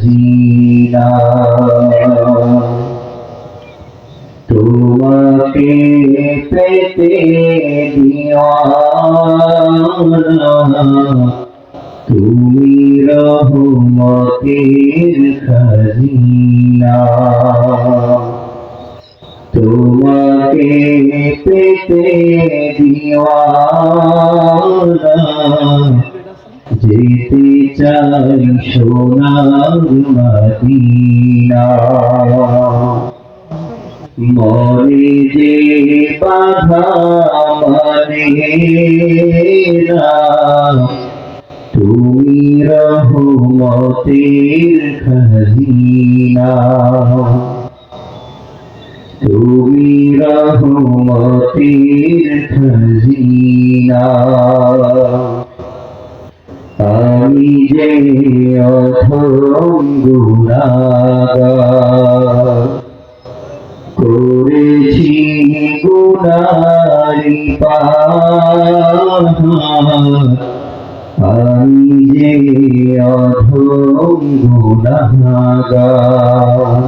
খাজিনা। তোমাকে পেতে দিওয়ানা, তুমি রহমতের খাজিনা। তোমাকে পেতে দিওয়ানা, যেতে চাই সোনার মদিনা। মনে যে বাধা মানে না, তুমি রহমতের খাজিনা। তুমি রহমতের খাজিনা। আমি যে অধম গুনাহগার, করেছি গুনারি পাহাড়। আমি যে অধম গুনাহগার।